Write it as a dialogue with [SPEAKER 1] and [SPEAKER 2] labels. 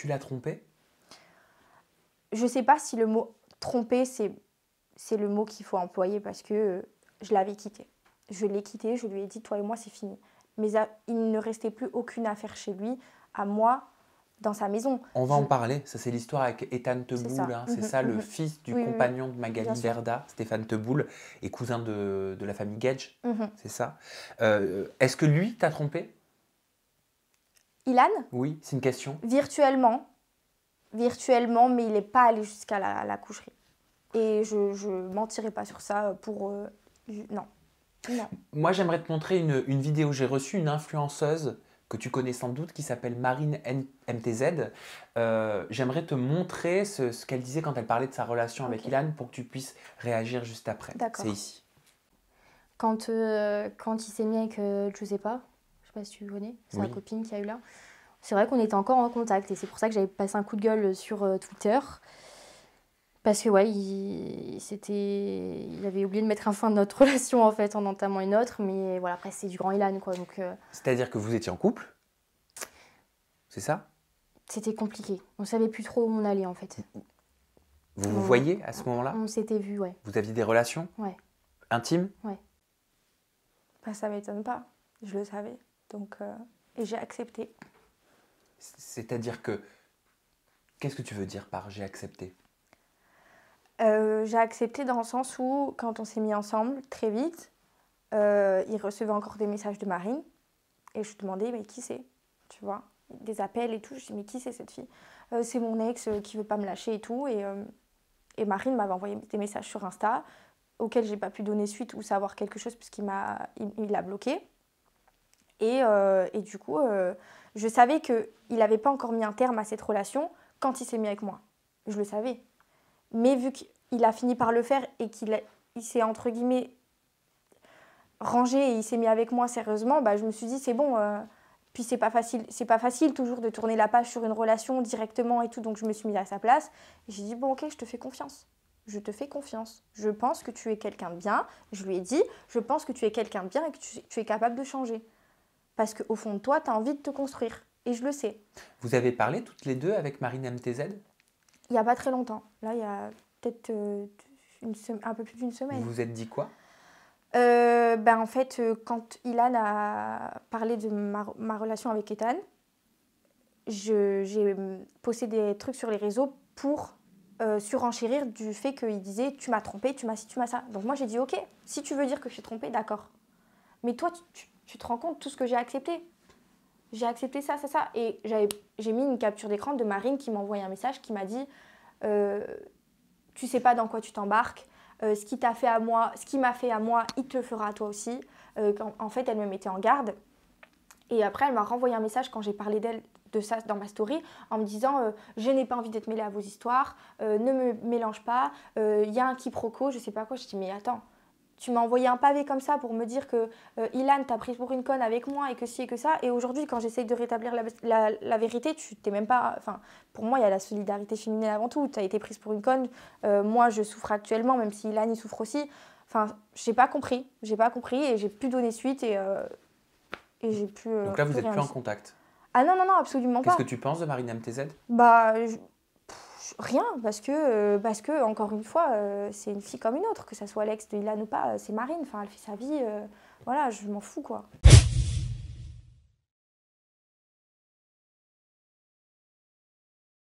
[SPEAKER 1] Tu l'as trompé?
[SPEAKER 2] Je sais pas si le mot tromper, c'est le mot qu'il faut employer parce que je l'avais quitté. Je l'ai quitté, je lui ai dit, toi et moi, c'est fini. Mais il ne restait plus aucune affaire chez lui, à moi, dans sa maison.
[SPEAKER 1] On va en parler. Ça, c'est l'histoire avec Ethan
[SPEAKER 2] C'est
[SPEAKER 1] Teboul.
[SPEAKER 2] ça.
[SPEAKER 1] Hein. C'est ça, le fils du compagnon de
[SPEAKER 2] Bien
[SPEAKER 1] Magali
[SPEAKER 2] sûr.
[SPEAKER 1] Berda, Stéphane Teboul, et cousin de la famille Gage.
[SPEAKER 2] Mhm.
[SPEAKER 1] C'est ça. Est-ce que lui t'a trompé?
[SPEAKER 2] Ilan,
[SPEAKER 1] Oui, c'est une question.
[SPEAKER 2] virtuellement, mais il n'est pas allé jusqu'à la coucherie. Et je ne mentirai pas sur ça pour... non. Non.
[SPEAKER 1] Moi, j'aimerais te montrer une vidéo. J'ai reçu une influenceuse que tu connais sans doute qui s'appelle Marine MTZ. J'aimerais te montrer ce qu'elle disait quand elle parlait de sa relation avec Ilan pour que tu puisses réagir juste après.
[SPEAKER 2] D'accord.
[SPEAKER 1] C'est ici.
[SPEAKER 2] Quand il s'est mis avec Giuseppa, je sais pas si tu connais, c'est
[SPEAKER 1] Oui.
[SPEAKER 2] sa copine qui a eu là. C'est vrai qu'on était encore en contact et c'est pour ça que j'avais passé un coup de gueule sur Twitter. Parce que ouais, il avait oublié de mettre un fin à notre relation en fait en entamant une autre. Mais voilà, après c'est du grand Ilan quoi. Donc
[SPEAKER 1] C'est-à-dire que vous étiez en couple? C'est ça?
[SPEAKER 2] c'était compliqué. On savait plus trop où on allait en fait.
[SPEAKER 1] Vous vous voyez à ce moment-là?
[SPEAKER 2] On s'était vus, ouais.
[SPEAKER 1] Vous aviez des relations
[SPEAKER 2] Ouais.
[SPEAKER 1] intimes?
[SPEAKER 2] Ouais. Bah, ça m'étonne pas. Je le savais. Donc, et j'ai accepté.
[SPEAKER 1] C'est-à-dire que... Qu'est-ce que tu veux dire par « j'ai accepté » ?
[SPEAKER 2] J'ai accepté dans le sens où, quand on s'est mis ensemble, très vite, il recevait encore des messages de Marine. Et je lui demandais, mais qui c'est? Tu vois, des appels et tout. Je dis, mais qui c'est cette fille? C'est mon ex qui veut pas me lâcher et tout. Et Marine m'avait envoyé des messages sur Insta, auxquels j'ai pas pu donner suite ou savoir quelque chose, puisqu'il l'a bloqué. Et du coup, je savais qu'il n'avait pas encore mis un terme à cette relation quand il s'est mis avec moi. Je le savais. Mais vu qu'il a fini par le faire et qu'il s'est, entre guillemets, rangé et il s'est mis avec moi sérieusement, bah, je me suis dit, c'est bon. Puis c'est pas facile toujours de tourner la page sur une relation directement et tout. Donc je me suis mise à sa place. Et j'ai dit, bon, ok, je te fais confiance. Je te fais confiance. Je pense que tu es quelqu'un de bien. Je lui ai dit, je pense que tu es quelqu'un de bien et que tu es capable de changer. Parce qu'au fond de toi, tu as envie de te construire. Et je le sais.
[SPEAKER 1] Vous avez parlé toutes les deux avec Marine MTZ?
[SPEAKER 2] Il n'y a pas très longtemps. Là, il y a peut-être un peu plus d'une semaine.
[SPEAKER 1] Vous vous êtes dit quoi?
[SPEAKER 2] En fait, quand Ilan a parlé de ma relation avec Ethan, j'ai posté des trucs sur les réseaux pour surenchérir du fait qu'il disait « tu m'as trompé, tu m'as ci, tu m'as ça ». Donc moi, j'ai dit « ok, si tu veux dire que je suis trompée, d'accord. Mais toi, tu te rends compte de tout ce que j'ai accepté. J'ai accepté ça, ça, ça. » Et j'ai mis une capture d'écran de Marine qui m'a envoyé un message qui m'a dit « tu sais pas dans quoi tu t'embarques. Ce qui m'a fait à moi, il te le fera à toi aussi. » En fait, elle me mettait en garde. Et après, elle m'a renvoyé un message quand j'ai parlé d'elle, de ça dans ma story, en me disant je n'ai pas envie d'être mêlée à vos histoires, ne me mélange pas, il y a un quiproquo, je sais pas quoi. Je dis mais attends, tu m'as envoyé un pavé comme ça pour me dire que Ilan t'a pris pour une conne avec moi et que ci et que ça. Et aujourd'hui, quand j'essaye de rétablir la vérité, tu t'es même pas. Enfin, pour moi, il y a la solidarité féminine avant tout. Tu as été prise pour une conne. Moi, je souffre actuellement, même si Ilan il souffre aussi. Enfin, j'ai pas compris et j'ai pu donner suite et j'ai pu.
[SPEAKER 1] Donc là, vous n'êtes plus en contact?
[SPEAKER 2] Ah non, non, non, absolument pas.
[SPEAKER 1] Qu'est-ce que tu penses de Marine MTZ?
[SPEAKER 2] Bah, rien, parce que encore une fois, c'est une fille comme une autre, que ça soit l'ex de Ilan ou pas, c'est Marine, enfin, elle fait sa vie, voilà, je m'en fous, quoi.